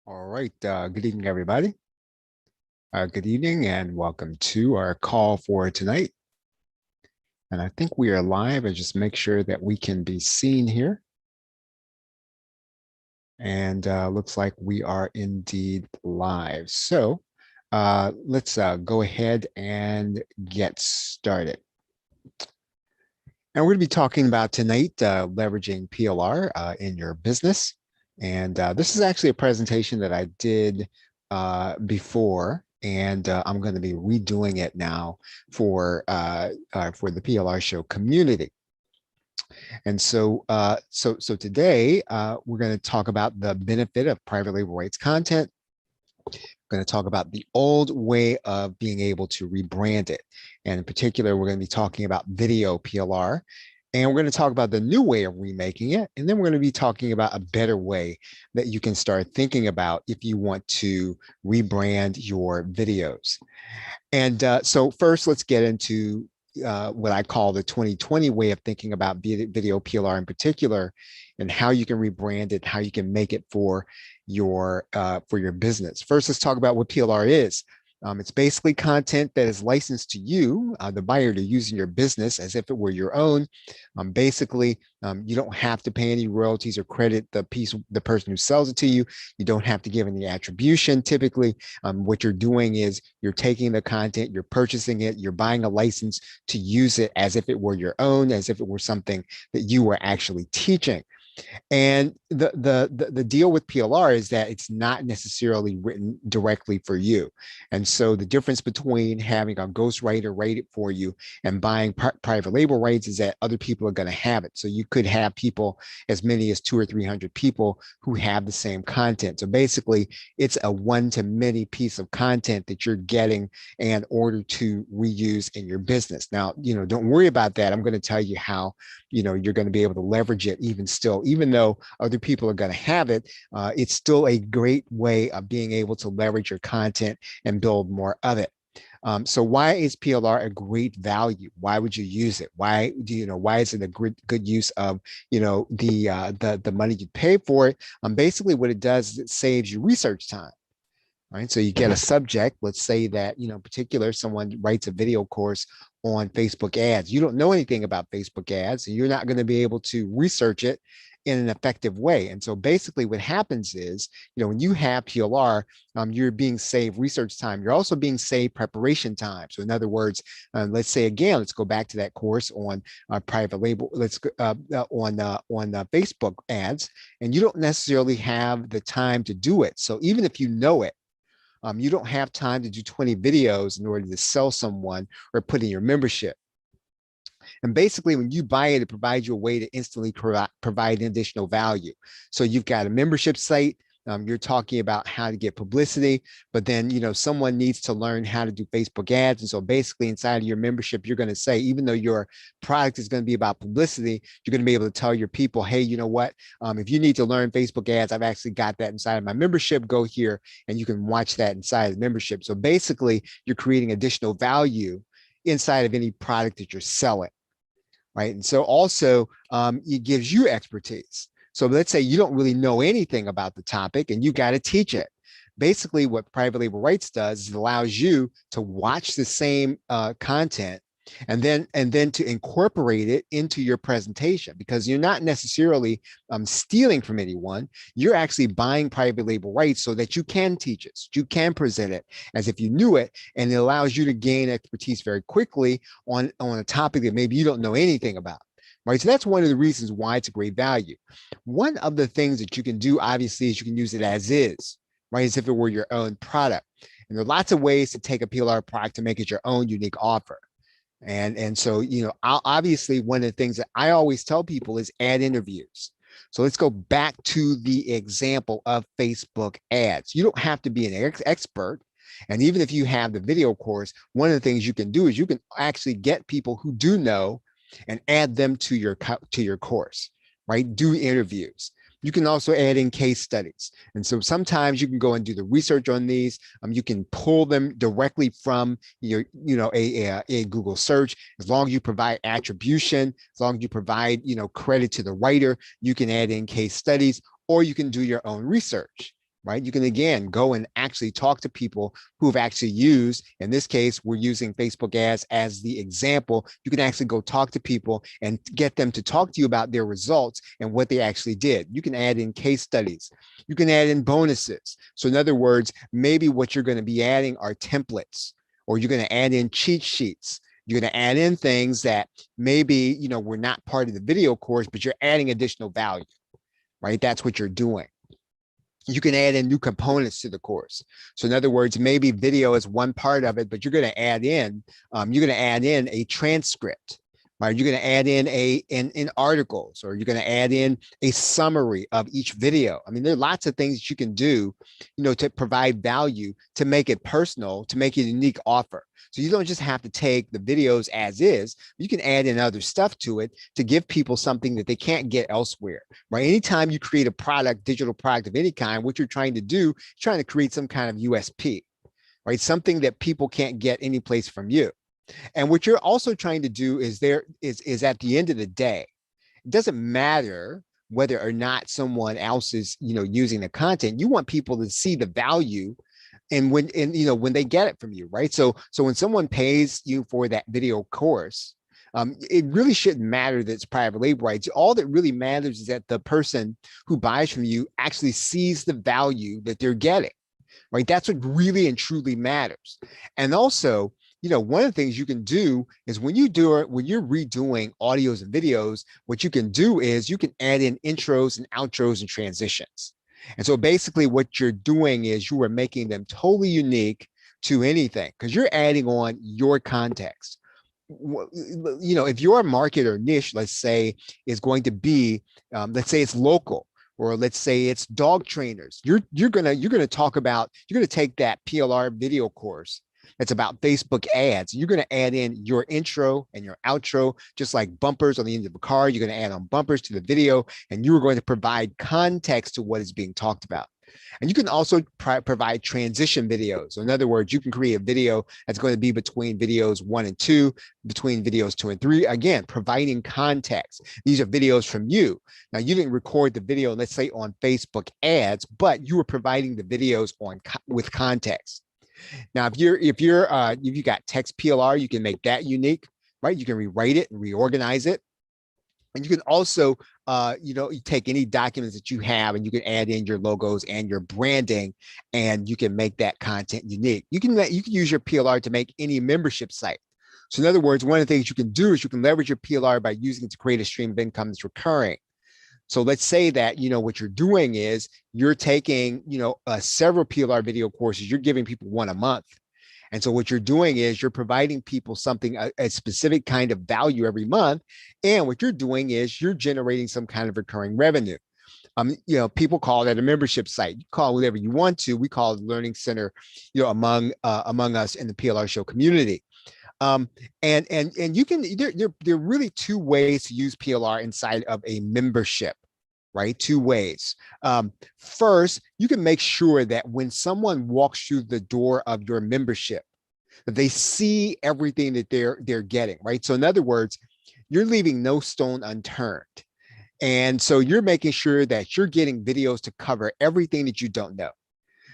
All right. Good evening, everybody. Good evening and welcome to our call for tonight. And I think we are live. I just make sure that we can be seen here. And looks like we are indeed live. So let's go ahead and get started. And we're going to be talking about tonight leveraging PLR in your business. And this is actually a presentation that I did before, and I'm going to be redoing it now for the PLR show community. And so today we're going to talk about the benefit of private label rights content. We're going to talk about the old way of being able to rebrand it. And in particular, we're going to be talking about video PLR. And we're going to talk about the new way of remaking it. And then we're going to be talking about a better way that you can start thinking about if you want to rebrand your videos. And so first, let's get into what I call the 2020 way of thinking about video PLR in particular, and how you can rebrand it, how you can make it for your business. First, let's talk about what PLR is. It's basically content that is licensed to you, the buyer, to use in your business as if it were your own. Basically, you don't have to pay any royalties or credit the person who sells it to you. You don't have to give any attribution. Typically, what you're doing is you're taking the content, you're purchasing it, you're buying a license to use it as if it were your own, as if it were something that you were actually teaching. And the deal with PLR is that it's not necessarily written directly for you. And so the difference between having a ghostwriter write it for you and buying private label rights is that other people are going to have it. So you could have people, as many as 200 or 300 people, who have the same content. So basically, it's a one-to-many piece of content that you're getting in order to reuse in your business. Now, don't worry about that. I'm going to tell you how you're going to be able to leverage it even though other people are going to have it. It's still a great way of being able to leverage your content and build more of it. So why is PLR a great value? Why would you use it? Why is it a good use of the money you pay for it? Basically what it does is it saves you research time. Right. So you get a subject, let's say that, in particular, someone writes a video course on Facebook ads. You don't know anything about Facebook ads, and you're not going to be able to research it in an effective way. And so basically what happens is, when you have PLR, you're being saved research time. You're also being saved preparation time. So in other words, let's say, again, let's go back to that course on private label. Let's go on Facebook ads, and you don't necessarily have the time to do it. So even if you know it, you don't have time to do 20 videos in order to sell someone or put in your membership. And basically, when you buy it, it provides you a way to instantly provide additional value. So you've got a membership site. You're talking about how to get publicity, but then, someone needs to learn how to do Facebook ads. And so basically inside of your membership, you're going to say, even though your product is going to be about publicity, you're going to be able to tell your people, hey, you know what? If you need to learn Facebook ads, I've actually got that inside of my membership. Go here and you can watch that inside of the membership. So basically, you're creating additional value inside of any product that you're selling, right? And so also it gives you expertise. So let's say you don't really know anything about the topic and you got to teach it. Basically, what private label rights does is it allows you to watch the same content and then to incorporate it into your presentation, because you're not necessarily stealing from anyone. You're actually buying private label rights so that you can teach it, so you can present it as if you knew it, and it allows you to gain expertise very quickly on a topic that maybe you don't know anything about. Right. So that's one of the reasons why it's a great value. One of the things that you can do, obviously, is you can use it as is, right? As if it were your own product. And there are lots of ways to take a PLR product to make it your own unique offer. And so, obviously, one of the things that I always tell people is add interviews. So let's go back to the example of Facebook ads. You don't have to be an expert. And even if you have the video course, one of the things you can do is you can actually get people who do know and add them to your course, right? Do interviews. You can also add in case studies. And so sometimes you can go and do the research on these. You can pull them directly from your, a Google search. As long as you provide attribution, as long as you provide, credit to the writer, you can add in case studies, or you can do your own research. right? You can, again, go and actually talk to people who've actually used, in this case, we're using Facebook ads as the example. You can actually go talk to people and get them to talk to you about their results and what they actually did. You can add in case studies. You can add in bonuses. So in other words, maybe what you're going to be adding are templates, or you're going to add in cheat sheets. You're going to add in things that maybe, were not part of the video course, but you're adding additional value, right? That's what you're doing. You can add in new components to the course. So in other words, maybe video is one part of it, but you're going to add in a transcript, right? You're going to add in articles, or you're going to add in a summary of each video. I mean, there are lots of things that you can do, to provide value, to make it personal, to make it a unique offer. So you don't just have to take the videos as is, you can add in other stuff to it to give people something that they can't get elsewhere, right? Anytime you create a product, digital product of any kind, what you're trying to do, you're trying to create some kind of USP, right? Something that people can't get any place from you. And what you're also trying to do is at the end of the day, it doesn't matter whether or not someone else is, using the content. You want people to see the value and when they get it from you, right? So when someone pays you for that video course, it really shouldn't matter that it's private label rights. All that really matters is that the person who buys from you actually sees the value that they're getting, right? That's what really and truly matters. And also, one of the things you can do is when you're redoing audios and videos, what you can do is you can add in intros and outros and transitions. And so basically what you're doing is you are making them totally unique to anything, because you're adding on your context. If your market or niche, let's say, is going to be, let's say it's local, or let's say it's dog trainers, you're going to take that PLR video course that's about Facebook ads. You're going to add in your intro and your outro, just like bumpers on the end of a car. You're going to add on bumpers to the video, and you're going to provide context to what is being talked about. And you can also provide transition videos. So in other words, you can create a video that's going to be between videos 1 and 2, between videos 2 and 3, again, providing context. These are videos from you. Now, you didn't record the video, let's say, on Facebook ads, but you were providing the videos with context. Now, if you got text PLR, you can make that unique, right? You can rewrite it and reorganize it. And you can also, you take any documents that you have and you can add in your logos and your branding, and you can make that content unique. You can use your PLR to make any membership site. So in other words, one of the things you can do is you can leverage your PLR by using it to create a stream of income that's recurring. So let's say that, what you're doing is you're taking, several PLR video courses, you're giving people one a month. And so what you're doing is you're providing people something, a specific kind of value every month. And what you're doing is you're generating some kind of recurring revenue. People call that a membership site. You call it whatever you want to. We call it a learning center, among us in the PLR show community. And you can, there are really two ways to use PLR inside of a membership, right? Two ways. First, you can make sure that when someone walks through the door of your membership, that they see everything that they're getting, right? So in other words, you're leaving no stone unturned. And so you're making sure that you're getting videos to cover everything that you don't know.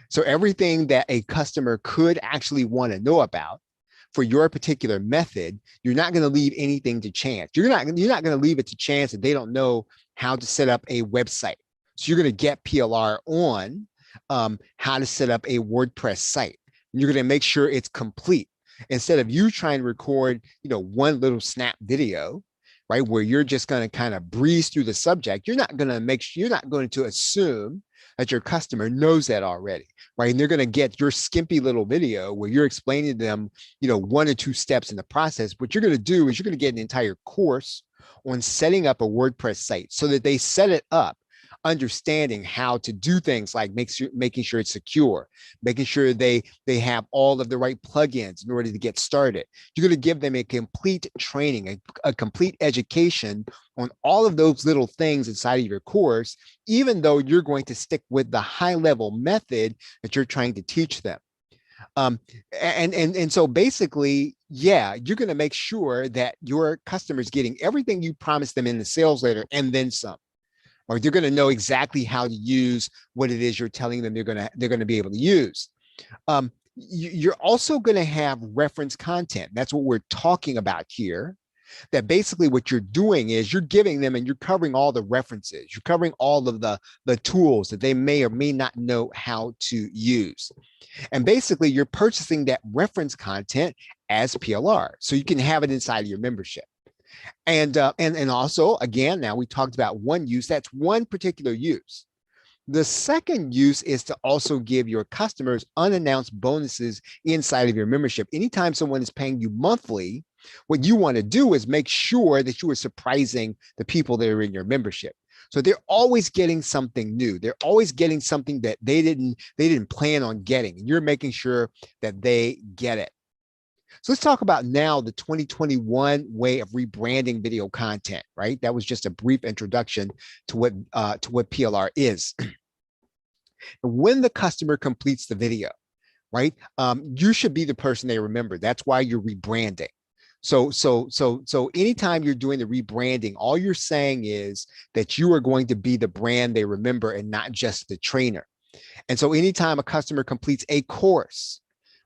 So everything that a customer could actually want to know about for your particular method, you're not going to leave anything to chance. You're not going to leave it to chance that they don't know how to set up a website. So you're going to get PLR on how to set up a WordPress site. You're going to make sure it's complete. Instead of you trying to record, one little snap video, right, where you're just going to kind of breeze through the subject, you're not going to assume that your customer knows that already, right? And they're going to get your skimpy little video where you're explaining to them, 1 or 2 steps in the process. What you're going to do is you're going to get an entire course on setting up a WordPress site so that they set it up, understanding how to do things like making sure it's secure, making sure they have all of the right plugins in order to get started. You're going to give them a complete training, a complete education on all of those little things inside of your course, even though you're going to stick with the high level method that you're trying to teach them. And so basically, yeah, you're going to make sure that your customer's getting everything you promised them in the sales letter and then some. or they're going to know exactly how to use what it is you're telling them they're going to be able to use. You're also going to have reference content. That's what we're talking about here. That basically what you're doing is you're giving them and you're covering all the references. You're covering all of the tools that they may or may not know how to use. And basically you're purchasing that reference content as PLR. So you can have it inside of your membership. And also, again, now we talked about one use. That's one particular use. The second use is to also give your customers unannounced bonuses inside of your membership. Anytime someone is paying you monthly, what you want to do is make sure that you are surprising the people that are in your membership. So they're always getting something new. They're always getting something that they didn't plan on getting, and you're making sure that they get it. So let's talk about now the 2021 way of rebranding video content, right? That was just a brief introduction to what PLR is. When the customer completes the video, right? You should be the person they remember. That's why you're rebranding. So anytime you're doing the rebranding, all you're saying is that you are going to be the brand they remember and not just the trainer. And so anytime a customer completes a course,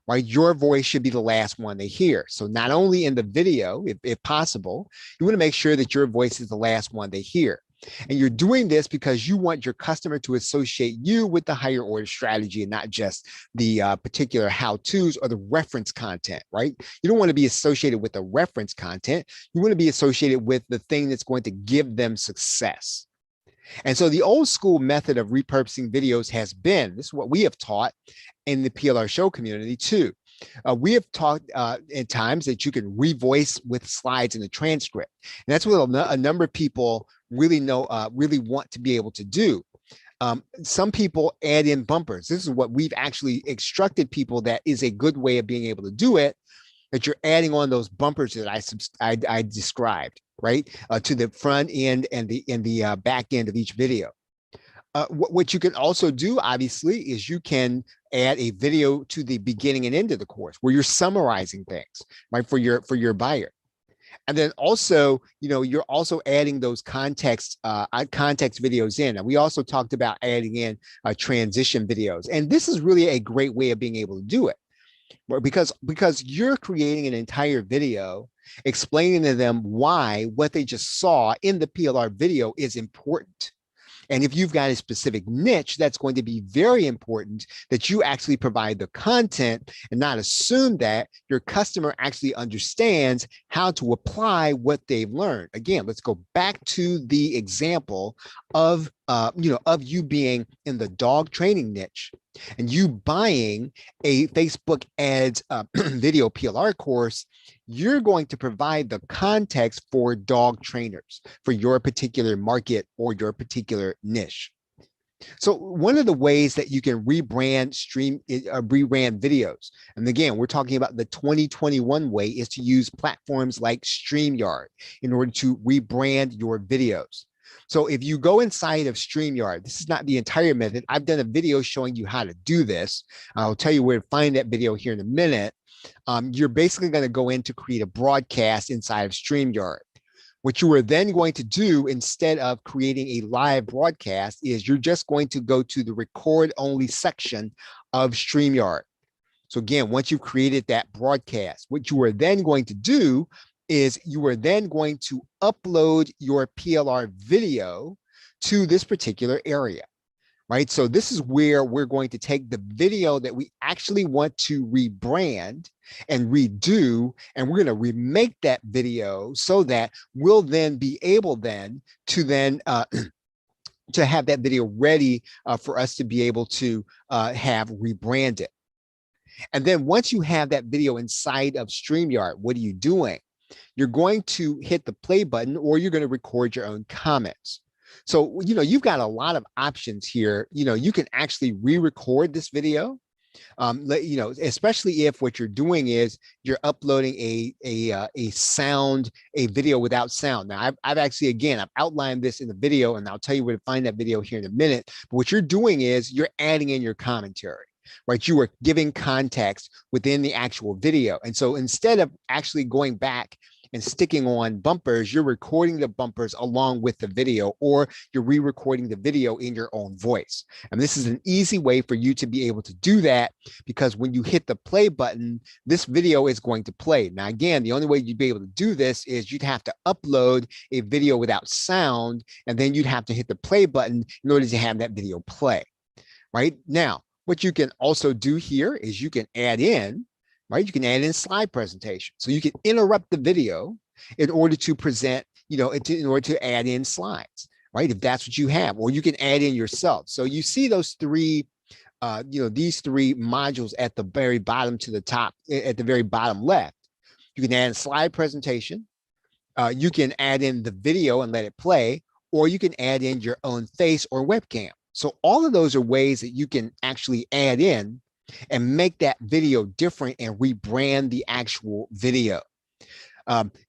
right, your voice should be the last one they hear. So not only in the video, if possible, you want to make sure that your voice is the last one they hear. And you're doing this because you want your customer to associate you with the higher order strategy and not just the particular how-tos or the reference content, right? You don't want to be associated with the reference content. You want to be associated with the thing that's going to give them success. And so the old school method of repurposing videos has been, this is what we have taught in the PLR show community too. We have talked at times that you can revoice with slides in the transcript. And that's what a number of people really want to be able to do. Some people add in bumpers. This is what we've actually instructed people that is a good way of being able to do it, that you're adding on those bumpers that I described, right? To the front end and the back end of each video. What you can also do, obviously, is you can add a video to the beginning and end of the course where you're summarizing things, right, for your buyer. And then also, you're also adding those context videos in. And we also talked about adding in transition videos. And this is really a great way of being able to do it, because you're creating an entire video explaining to them why what they just saw in the PLR video is important. And if you've got a specific niche, that's going to be very important that you actually provide the content and not assume that your customer actually understands how to apply what they've learned. Again, let's go back to the example of you being in the dog training niche and you buying a Facebook ads video PLR course. You're going to provide the context for dog trainers for your particular market or your particular niche. So one of the ways that you can rebrand videos, and again, we're talking about the 2021 way, is to use platforms like Streamyard in order to rebrand your videos. So if you go inside of Streamyard, this is not the entire method. I've done a video showing you how to do this. I'll tell you where to find that video here in a minute. You're basically going to go in to create a broadcast inside of Streamyard. What you are then going to do instead of creating a live broadcast is you're just going to go to the record only section of Streamyard. So again, once you've created that broadcast, what you are then going to do is you are then going to upload your PLR video to this particular area, right? So this is where we're going to take the video that we actually want to rebrand and redo, and we're going to remake that video so that we'll then be able then to have that video ready for us to be able to have rebranded. And then once you have that video inside of Streamyard, what are you doing? You're going to hit the play button, or you're going to record your own comments. So, you've got a lot of options here. You can actually re-record this video, especially if what you're doing is you're uploading a video without sound. Now, I've actually, again, I've outlined this in the video, and I'll tell you where to find that video here in a minute. But what you're doing is you're adding in your commentary, right? You are giving context within the actual video. And so instead of actually going back and sticking on bumpers, you're recording the bumpers along with the video, or you're re-recording the video in your own voice. And this is an easy way for you to be able to do that, because when you hit the play button, this video is going to play. Now, again, the only way you'd be able to do this is you'd have to upload a video without sound, and then you'd have to hit the play button in order to have that video play. Right now, what you can also do here is you can add in, right? You can add in slide presentation. So you can interrupt the video in order to present, in order to add in slides, right? If that's what you have, or you can add in yourself. So you see those three, these three modules at the very bottom to the top, at the very bottom left. You can add a slide presentation. You can add in the video and let it play, or you can add in your own face or webcam. So all of those are ways that you can actually add in and make that video different and rebrand the actual video.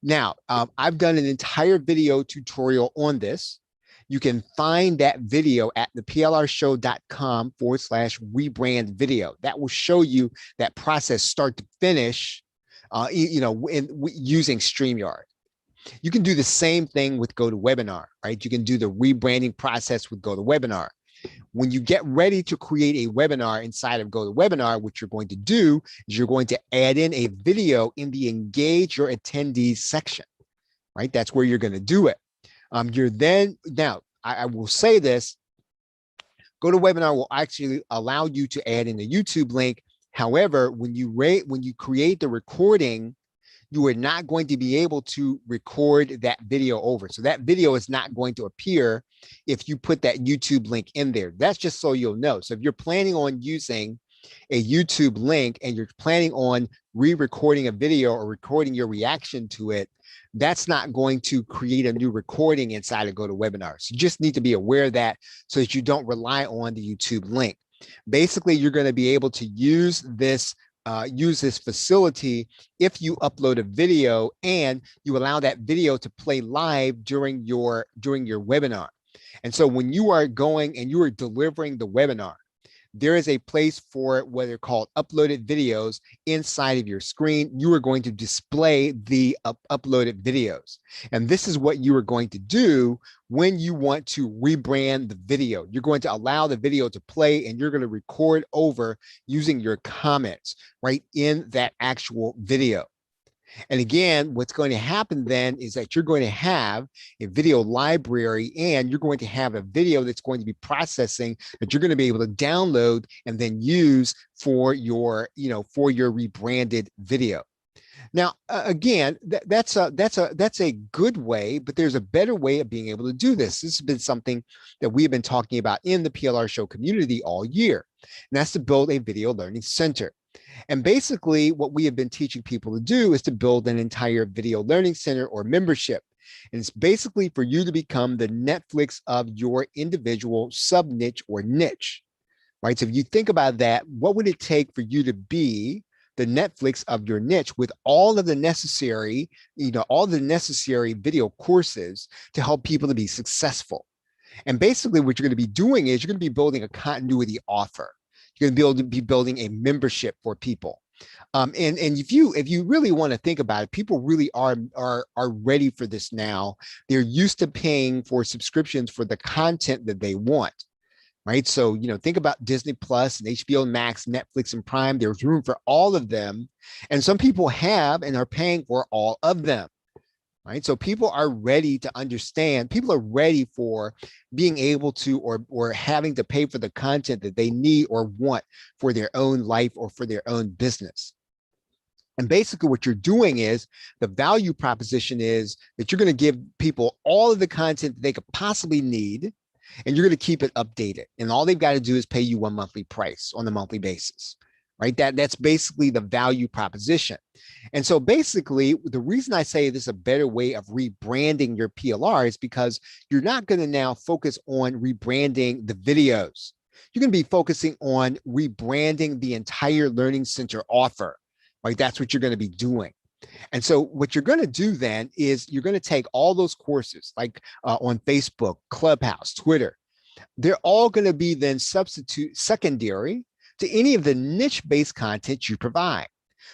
Now, I've done an entire video tutorial on this. You can find that video at the plrshow.com/rebrand video. That will show you that process start to finish, using Streamyard. You can do the same thing with GoToWebinar, right? You can do the rebranding process with GoToWebinar. When you get ready to create a webinar inside of GoToWebinar, what you're going to do is you're going to add in a video in the Engage Your Attendees section, right? That's where you're going to do it. Now, I will say this, GoToWebinar will actually allow you to add in a YouTube link. However, when you create the recording, you are not going to be able to record that video over. So that video is not going to appear if you put that YouTube link in there. That's just so you'll know. So if you're planning on using a YouTube link and you're planning on re-recording a video or recording your reaction to it, that's not going to create a new recording inside of GoToWebinar. So you just need to be aware of that so that you don't rely on the YouTube link. Basically, you're going to be able to use this facility if you upload a video and you allow that video to play live during your webinar. And so when you are going and you are delivering the webinar, there is a place for what are called uploaded videos inside of your screen. You are going to display the uploaded videos. And this is what you are going to do when you want to rebrand the video. You're going to allow the video to play and you're going to record over using your comments right in that actual video. And again, what's going to happen then is that you're going to have a video library and you're going to have a video that's going to be processing that you're going to be able to download and then use for your, for your rebranded video. Now, again, that's a good way, but there's a better way of being able to do this. This has been something that we've been talking about in the PLR Show community all year, and that's to build a video learning center. And basically what we have been teaching people to do is to build an entire video learning center or membership. And it's basically for you to become the Netflix of your individual sub niche or niche, right? So if you think about that, what would it take for you to be the Netflix of your niche with all of the necessary, all the necessary video courses to help people to be successful? And basically what you're going to be doing is you're going to be building a continuity offer. You're going to be building a membership for people. And if you really want to think about it, people really are ready for this now. They're used to paying for subscriptions for the content that they want, right? So, think about Disney Plus and HBO Max, Netflix and Prime. There's room for all of them. And some people have and are paying for all of them. Right. So people are ready to understand, people are ready for being able to or having to pay for the content that they need or want for their own life or for their own business. And basically what you're doing is the value proposition is that you're going to give people all of the content that they could possibly need, and you're going to keep it updated. And all they've got to do is pay you one monthly price on a monthly basis. Right? That's basically the value proposition. And so basically, the reason I say this is a better way of rebranding your PLR is because you're not going to now focus on rebranding the videos. You're going to be focusing on rebranding the entire Learning Center offer. Right? That's what you're going to be doing. And so what you're going to do then is you're going to take all those courses like on Facebook, Clubhouse, Twitter. They're all going to be then secondary to any of the niche-based content you provide.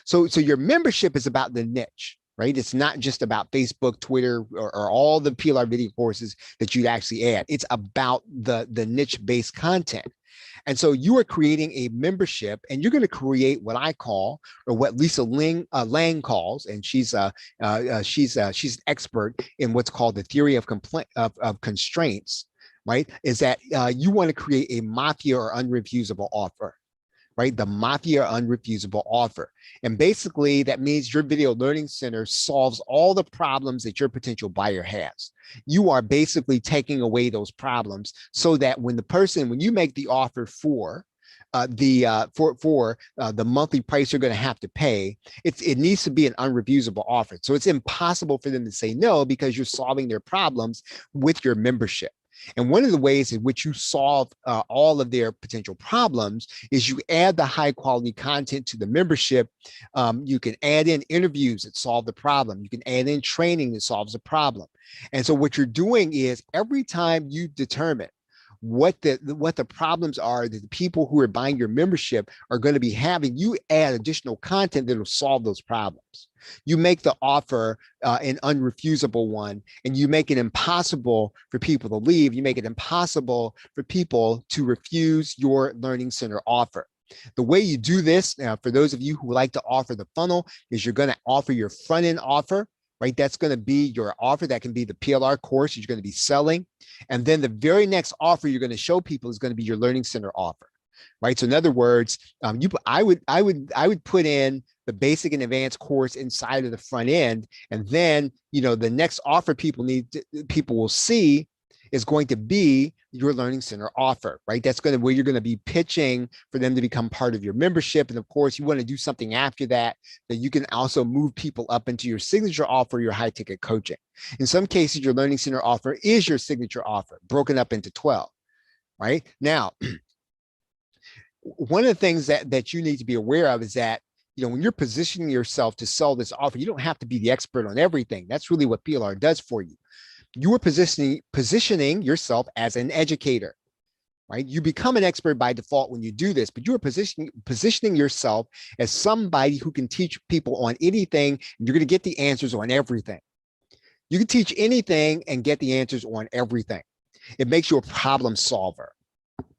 So your membership is about the niche. right? It's not just about Facebook, Twitter, or all the PLR video courses that you'd actually add. It's about the niche-based content. And so you are creating a membership, and you're going to create what I call, or what Lisa Lang calls, and she's an expert in what's called the theory of constraints, right? Is that you want to create a mafia or unrefusable offer, right? The mafia unrefusable offer. And basically that means your video learning center solves all the problems that your potential buyer has. You are basically taking away those problems so that when you make the offer for the monthly price you're going to have to pay, it needs to be an unrefusable offer. So it's impossible for them to say no, because you're solving their problems with your membership. And one of the ways in which you solve all of their potential problems is you add the high quality content to the membership. You can add in interviews that solve the problem. You can add in training that solves the problem. And so what you're doing is, every time you determine what the problems are that the people who are buying your membership are going to be having, you add additional content that will solve those problems. You make the offer an unrefusable one, and you make it impossible for people to leave. You make it impossible for people to refuse your learning center offer. The way you do this, for those of you who like to offer the funnel, is you're going to offer your front end offer, right? That's going to be your offer. That can be the PLR course you're going to be selling. And then the very next offer you're going to show people is going to be your learning center offer, right? So in other words, I would put in the basic and advanced course inside of the front end, and then the next offer people will see is going to be your learning center offer, right? That's going to where you're going to be pitching for them to become part of your membership. And of course, you want to do something after that you can also move people up into your signature offer, your high ticket coaching. In some cases, your learning center offer is your signature offer, broken up into 12, right? Now, one of the things that you need to be aware of is that, when you're positioning yourself to sell this offer, you don't have to be the expert on everything. That's really what PLR does for you. You are positioning yourself as an educator, right? You become an expert by default when you do this, but you are positioning yourself as somebody who can teach people on anything, and you're going to get the answers on everything. You can teach anything and get the answers on everything. It makes you a problem solver,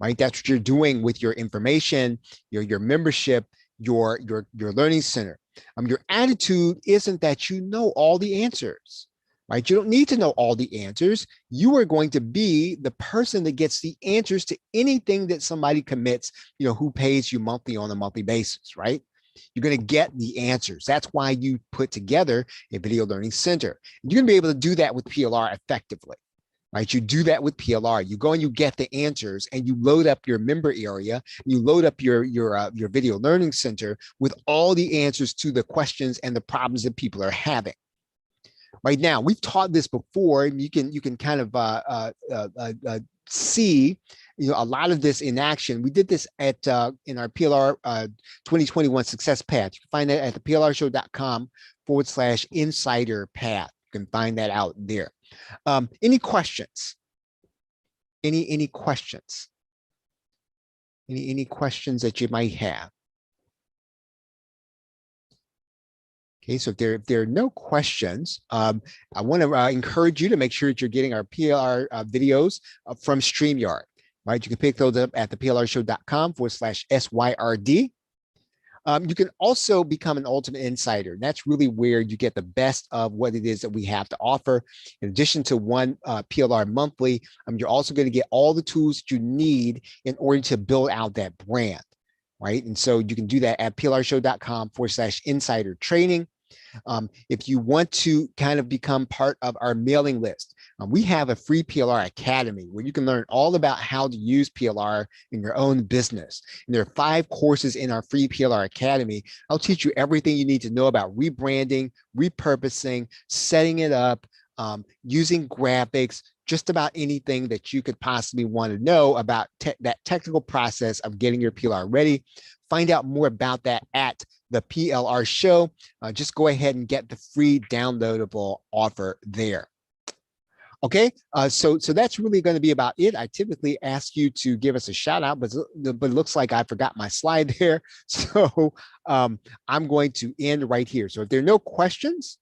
right? That's what you're doing with your information, your membership, your learning center. Your attitude isn't that you know all the answers, right? You don't need to know all the answers. You are going to be the person that gets the answers to anything that somebody commits, who pays you monthly on a monthly basis, right? You're going to get the answers. That's why you put together a video learning center. You're going to be able to do that with PLR effectively, right? You do that with PLR. You go and you get the answers, and you load up your member area. You load up your video learning center with all the answers to the questions and the problems that people are having. Right now, we've taught this before, and you can kind of see a lot of this in action. We did this in our PLR 2021 Success Path. You can find that at the plrshow.com/insider path. You can find that out there. Any questions? Any questions? Any questions that you might have? Okay, so if there are no questions, I want to encourage you to make sure that you're getting our PLR videos from Streamyard, right? You can pick those up at the plrshow.com/SYRD. You can also become an ultimate insider. And that's really where you get the best of what it is that we have to offer. In addition to one PLR monthly, you're also going to get all the tools that you need in order to build out that brand, right? And so you can do that at plrshow.com/insider training. If you want to kind of become part of our mailing list, we have a free PLR Academy where you can learn all about how to use PLR in your own business. And there are 5 courses in our free PLR Academy. I'll teach you everything you need to know about rebranding, repurposing, setting it up, using graphics, just about anything that you could possibly want to know about that technical process of getting your PLR ready. Find out more about that at the PLR show. Just go ahead and get the free downloadable offer there. Okay, so that's really going to be about it. I typically ask you to give us a shout out, but it looks like I forgot my slide there. So I'm going to end right here. So if there are no questions,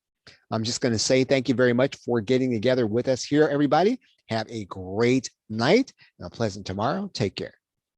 I'm just going to say thank you very much for getting together with us here, everybody. Have a great night and a pleasant tomorrow. Take care.